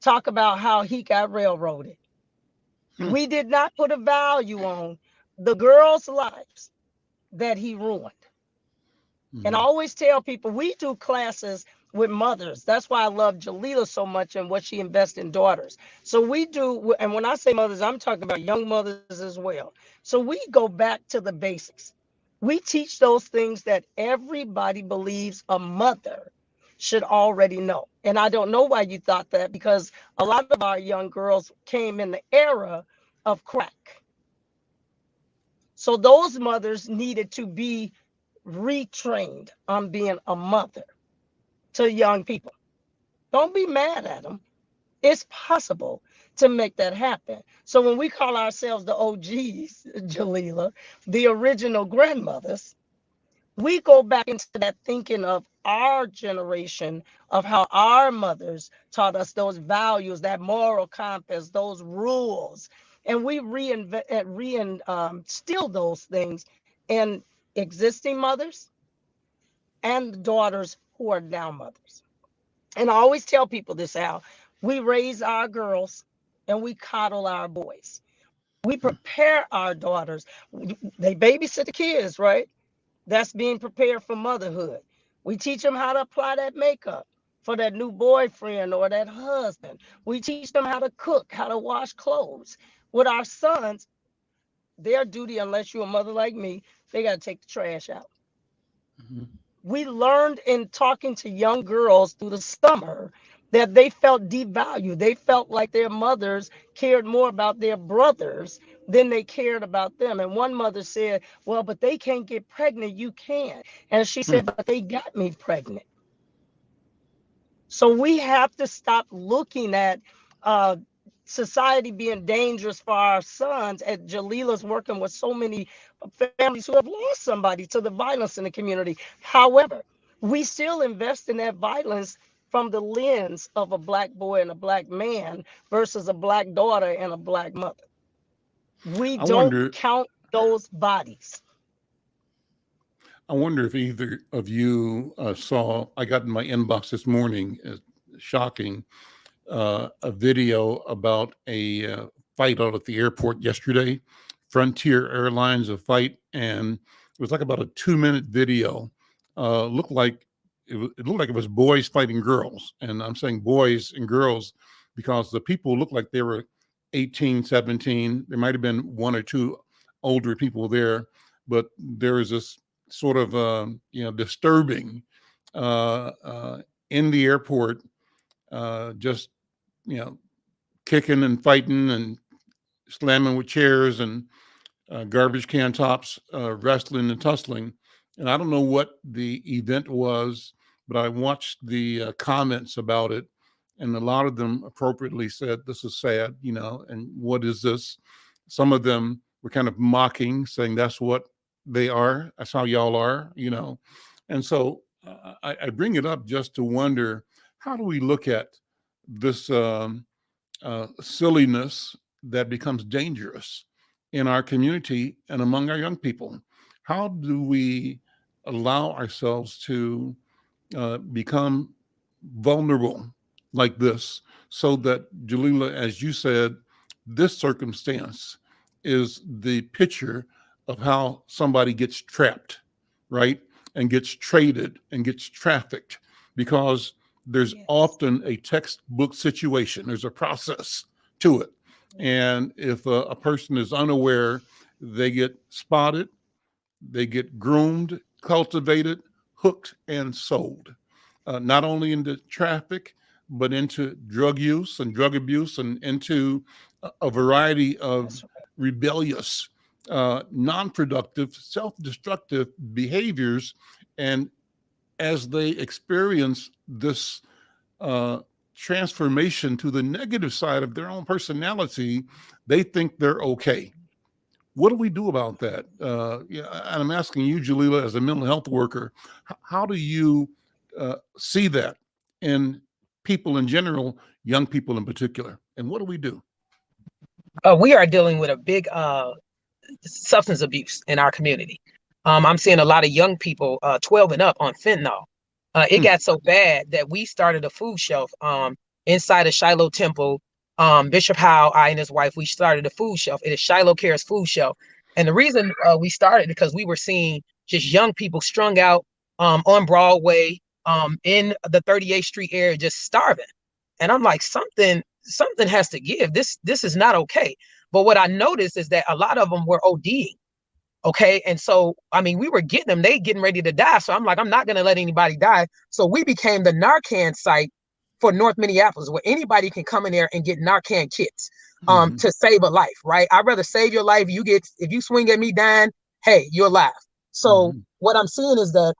talk about how he got railroaded. We did not put a value on the girls' lives that he ruined. And I always tell people, we do classes with mothers. That's why I love Jalila so much and what she invests in daughters. So we do, and when I say mothers, I'm talking about young mothers as well. So we go back to the basics. We teach those things that everybody believes a mother should already know. And I don't know why you thought that, because a lot of our young girls came in the era of crack. So those mothers needed to be retrained on being a mother to young people. Don't be mad at them. It's possible to make that happen. So when we call ourselves the OGs, Jalila, the original grandmothers, we go back into that thinking of our generation, of how our mothers taught us those values, that moral compass, those rules, and we reinstill those things in existing mothers and daughters who are now mothers. And I always tell people this, Al, we raise our girls and we coddle our boys. We prepare our daughters. They babysit the kids, right? That's being prepared for motherhood. We teach them how to apply that makeup for that new boyfriend or that husband. We teach them how to cook, how to wash clothes. With our sons, their duty, unless you're a mother like me, they got to take the trash out. Mm-hmm. We learned in talking to young girls through the summer that they felt devalued. They felt like their mothers cared more about their brothers than they cared about them. And one mother said, well, but they can't get pregnant. You can. And she said, but they got me pregnant. So we have to stop looking at society being dangerous for our sons. And Jalila's working with so many families who have lost somebody to the violence in the community. However, we still invest in that violence from the lens of a Black boy and a Black man versus a Black daughter and a Black mother. We don't count those bodies. I wonder if either of you saw, I got in my inbox this morning, shocking, a video about a fight out at the airport yesterday. Frontier Airlines, a fight, and it was like about a 2-minute video. Looked like it looked like it was boys fighting girls, and I'm saying boys and girls because the people looked like they were 18, 17. There might have been one or two older people there, but there is this sort of disturbing in the airport, just kicking and fighting and slamming with chairs and garbage can tops, wrestling and tussling. And I don't know what the event was, but I watched the comments about it, and a lot of them appropriately said, this is sad, and what is this? Some of them were kind of mocking, saying that's what they are. That's how y'all are, And so I bring it up just to wonder, how do we look at this silliness that becomes dangerous in our community and among our young people? How do we allow ourselves to become vulnerable like this, so that, Jalila, as you said, this circumstance is the picture of how somebody gets trapped, right? And gets traded and gets trafficked, because there's often a textbook situation. There's a process to it. And if a person is unaware, they get spotted, they get groomed, cultivated, hooked, and sold, not only into traffic, but into drug use and drug abuse, and into a variety of rebellious, non-productive, self-destructive behaviors. And as they experience this transformation to the negative side of their own personality, they think they're okay. What do we do about that? And I'm asking you, Jalila, as a mental health worker, how do you see that in people in general, young people in particular? And what do we do? We are dealing with a big substance abuse in our community. I'm seeing a lot of young people 12 and up on fentanyl. It got so bad that we started a food shelf inside of Shiloh Temple. Bishop Howe, I and his wife, we started a food shelf. It is Shiloh Cares Food Shelf. And the reason we started, because we were seeing just young people strung out on Broadway, in the 38th Street area, just starving. And I'm like, something has to give. This is not okay. But what I noticed is that a lot of them were ODing. Okay. And so, I mean, we were getting them, they getting ready to die. So I'm like, I'm not going to let anybody die. So we became the Narcan site for North Minneapolis, where anybody can come in there and get Narcan kits to save a life, right? I'd rather save your life. If you swing at me dying, hey, you're alive. So what I'm seeing is that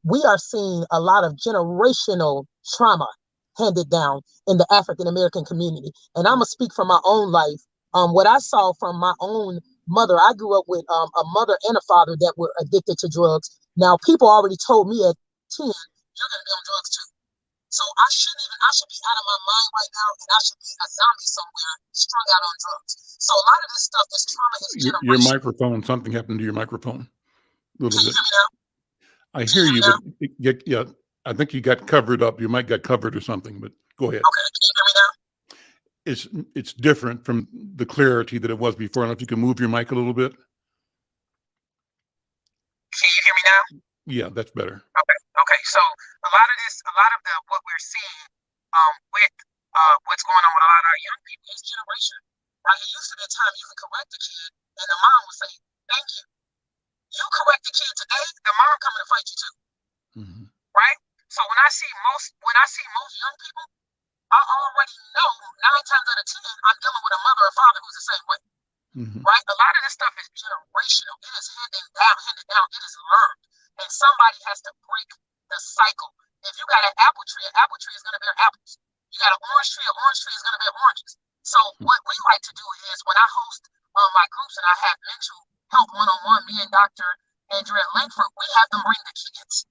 we are seeing a lot of generational trauma handed down in the African American community. And I'm gonna speak from my own life. What I saw from my own mother, I grew up with a mother and a father that were addicted to drugs. Now, people already told me at 10, you're gonna be on drugs too. So I should be out of my mind right now, and I should be a zombie somewhere, strung out on drugs. So a lot of this stuff, this trauma is generational. Your microphone, something happened to your microphone. A little Can you bit. hear me now? I hear you, but yeah, I think you got covered up. Your mic got covered or something, but go ahead. Okay, can you hear me now? It's different from the clarity that it was before. I don't know if you can move your mic a little bit. Can you hear me now? Yeah, that's better. Okay. So a lot of what we're seeing with what's going on with a lot of our young people is generation. Right? It used to be a time you could correct the kid, and the mom would say, "Thank you." You correct the kid today, the mom coming to fight you too. Mm-hmm. Right? So when I see most young people, I already know 9 times out of 10 I'm dealing with a mother or father who's the same way. Mm-hmm. Right? A lot of this stuff is generational. It is handed down. It is learned. And somebody has to break the cycle. If you got an apple tree is going to bear apples. You got an orange tree is going to bear oranges. So what we like to do is when I host my groups and I have mental health one-on-one, me and Dr. Andrea Langford, we have them bring the kids.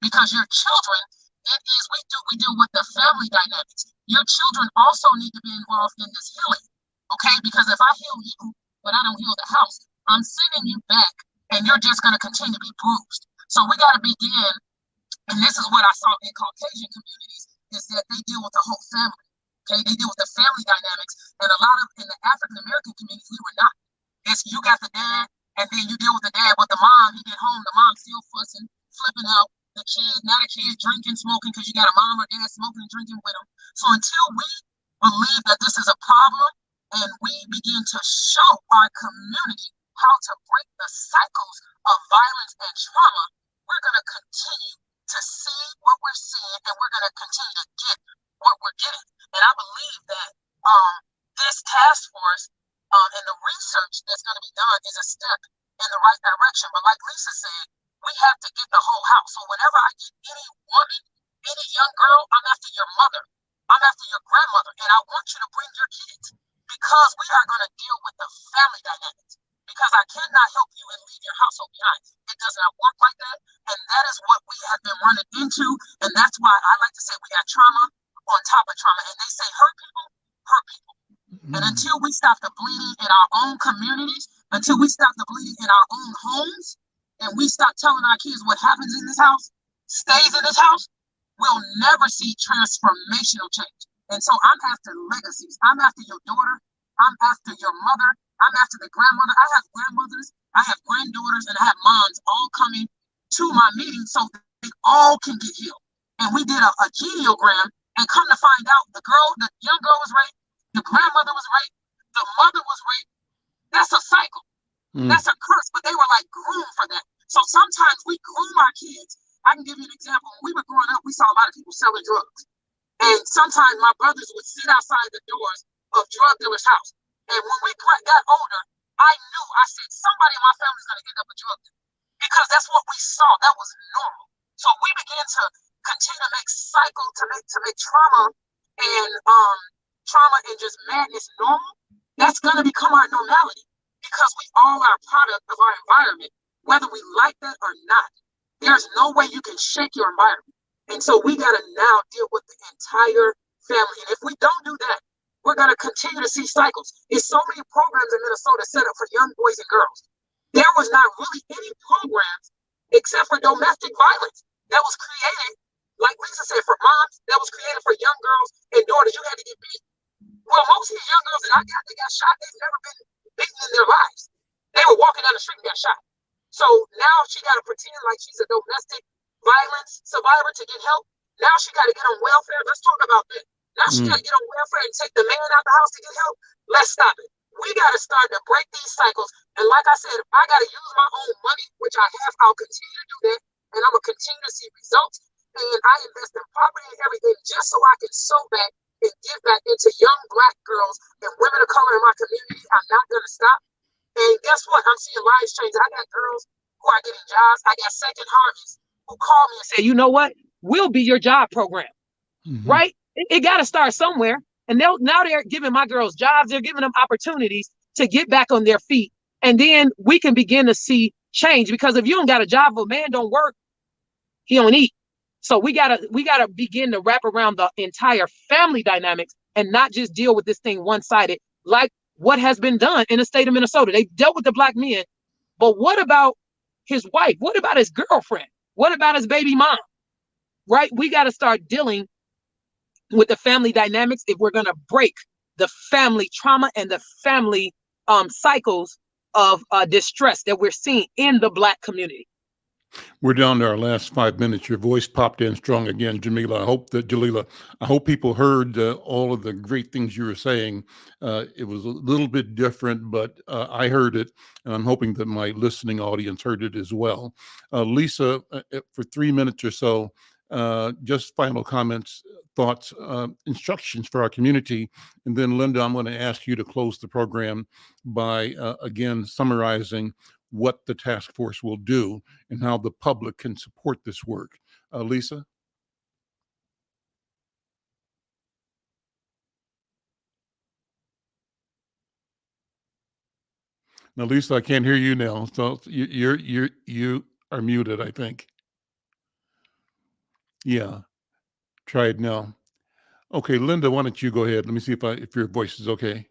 Because your children, we deal with the family dynamics. Your children also need to be involved in this healing. Okay? Because if I heal you, but I don't heal the house, I'm sending you back and you're just going to continue to be bruised. So we got to begin, and this is what I saw in Caucasian communities, is that they deal with the whole family. Okay, they deal with the family dynamics, and a lot of in the African American communities, we were not. It's you got the dad, and then you deal with the dad, but the mom, he get home, the mom still fussing, flipping out. The kid, now the kid drinking, smoking, because you got a mom or dad smoking and drinking with them. So until we believe that this is a problem, and we begin to show our community how to break the cycles of violence and trauma, we're going to continue to see what we're seeing, and we're going to continue to get what we're getting. And I believe that this task force and the research that's going to be done is a step in the right direction. But like Lisa said, we have to get the whole house. So whenever I get any woman, any young girl, I'm after your mother. I'm after your grandmother. And I want you to bring your kids because we are going to deal with the family dynamics. Because I cannot help you and leave your household behind. It does not work like that. And that is what we have been running into. And that's why I like to say we got trauma on top of trauma. And they say hurt people hurt people. And until we stop the bleeding in our own communities, until we stop the bleeding in our own homes, and we stop telling our kids what happens in this house stays in this house, we'll never see transformational change. And so I'm after legacies. I'm after your daughter. I'm after your mother. I'm after the grandmother. I have grandmothers. I have granddaughters, and I have moms all coming to my meeting so they all can get healed. And we did a geniogram, and come to find out, the young girl was raped, the grandmother was raped, the mother was raped. That's a cycle. That's a curse, but they were like groomed for that. So sometimes we groom our kids. I can give you an example. When we were growing up, we saw a lot of people selling drugs. And sometimes my brothers would sit outside the doors of drug dealers' house. And when we got older, I said, somebody in my family is going to end up a drug dealer. Because that's what we saw. That was normal. So we began to continue to make cycle, to make trauma and just madness normal. That's going to become our normality. Because we all are a product of our environment, whether we like that or not. There's no way you can shake your environment. And so we got to now deal with the entire family. And if we don't do that, we're going to continue to see cycles. There's so many programs in Minnesota set up for young boys and girls. There was not really any programs except for domestic violence that was created, like Lisa said, for moms, that was created for young girls and daughters. You had to get beat. Well, most of these young girls that I got that got shot, they've never been beaten in their lives. They were walking down the street and got shot. So now she got to pretend like she's a domestic violence survivor to get help. Now she got to get on welfare. Let's talk about that. Now she got to get on welfare and take the man out the house to get help. Let's stop it. We got to start to break these cycles. And like I said, if I got to use my own money, which I have, I'll continue to do that. And I'm going to continue to see results. And I invest in property and everything just so I can sow back and give back into young Black girls and women of color in my community. I'm not going to stop. And guess what? I'm seeing lives change. I got girls who are getting jobs. I got second harvests who call me and say, you know what? We'll be your job program. Right? It got to start somewhere. And now they're giving my girls jobs. They're giving them opportunities to get back on their feet. And then we can begin to see change, because if you don't got a job, if a man don't work, he don't eat. So we gotta begin to wrap around the entire family dynamics and not just deal with this thing one-sided, like what has been done in the state of Minnesota. They dealt with the black men, but what about his wife? What about his girlfriend? What about his baby mom? Right? We got to start dealing with the family dynamics if we're going to break the family trauma and the family cycles of distress that we're seeing in the Black community. We're down to our last 5 minutes. Your voice popped in strong again, Jamila. I hope people heard all of the great things you were saying. It was a little bit different, but I heard it, and I'm hoping that my listening audience heard it as well. Lisa, for 3 minutes or so, just final comments, thoughts, instructions for our community. And then, Linda, I'm going to ask you to close the program by, again, summarizing what the task force will do and how the public can support this work. Lisa? Now, Lisa, I can't hear you now. So you are muted, I think. Yeah, try it now. Okay, Linda, why don't you go ahead? Let me see if your voice is okay.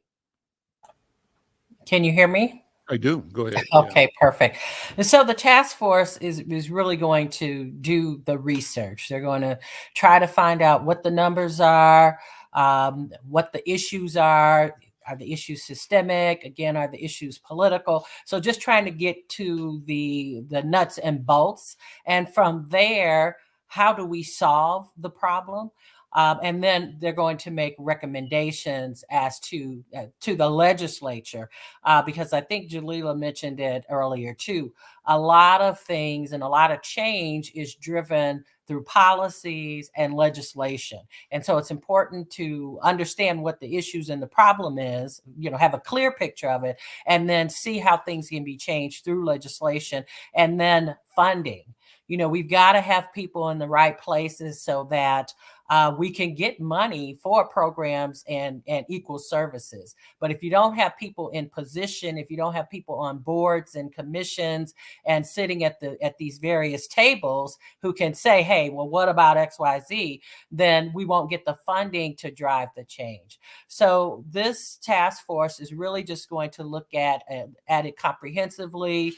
Can you hear me? I do. Go ahead. Okay, perfect. And so the task force is really going to do the research. They're going to try to find out what the numbers are, what the issues are. Are the issues systemic? Again, are the issues political? So just trying to get to the nuts and bolts. And from there, how do we solve the problem? And then they're going to make recommendations as to the legislature, because I think Jalila mentioned it earlier too. A lot of things and a lot of change is driven through policies and legislation. And so it's important to understand what the issues and the problem is, have a clear picture of it, and then see how things can be changed through legislation and then funding. We've got to have people in the right places so that we can get money for programs and equal services. But if you don't have people in position, if you don't have people on boards and commissions and sitting at these various tables who can say, hey, well, what about XYZ? Then we won't get the funding to drive the change. So this task force is really just going to look at it comprehensively,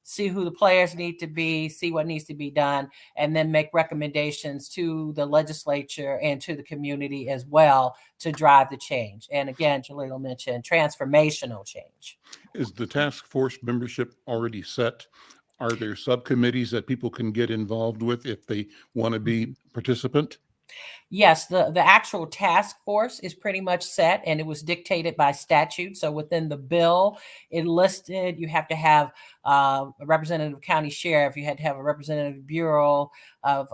see who the players need to be, see what needs to be done, and then make recommendations to the legislature and to the community as well to drive the change. And again, Jalila mentioned transformational change. Is the task force membership already set? Are there subcommittees that people can get involved with if they want to be participant? Yes, the actual task force is pretty much set, and it was dictated by statute. So within the bill, it listed you have to have a representative county sheriff, you had to have a representative bureau of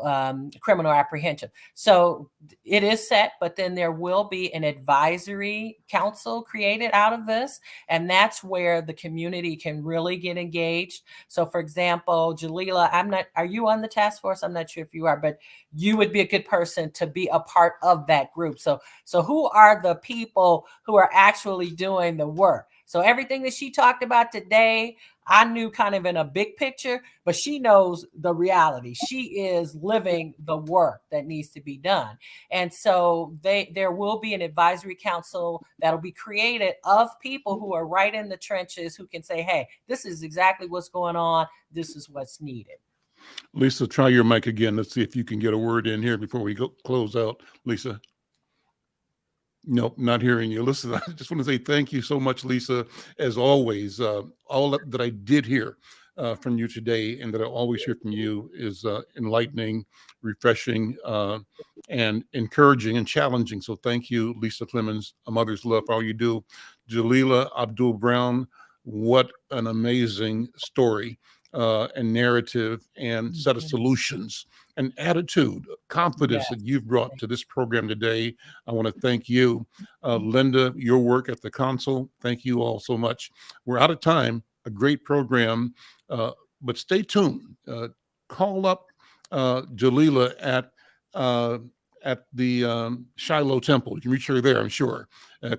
criminal apprehension. So it is set, but then there will be an advisory council created out of this, and that's where the community can really get engaged. So for example, Jalila, are you on the task force? I'm not sure if you are, but you would be a good person to be a part of that group. So who are the people who are actually doing the work? So everything that she talked about today, I knew kind of in a big picture, but she knows the reality. She is living the work that needs to be done. And so there will be an advisory council that'll be created of people who are right in the trenches who can say, hey, this is exactly what's going on. This is what's needed. Lisa, try your mic again. Let's see if you can get a word in here before we close out. Lisa. Nope, not hearing you. Listen, I just want to say thank you so much, Lisa. As always, all that I did hear from you today and that I always hear from you is enlightening, refreshing, and encouraging and challenging. So thank you, Lisa Clemons, A Mother's Love, for all you do. Jalila Abdul-Brown, what an amazing story and narrative and set of solutions and attitude, confidence that you've brought to this program today. I want to thank you. Linda, your work at the console, thank you all so much. We're out of time, a great program, but stay tuned. Call up Jalila at at the Shiloh Temple. You can reach her there, I'm sure.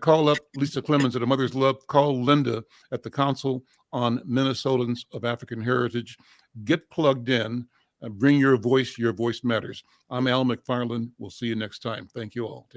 Call up Lisa Clemons at A Mother's Love. Call Linda at the Council on Minnesotans of African Heritage. Get plugged in. Bring your voice. Your voice matters. I'm Al McFarlane. We'll see you next time. Thank you all.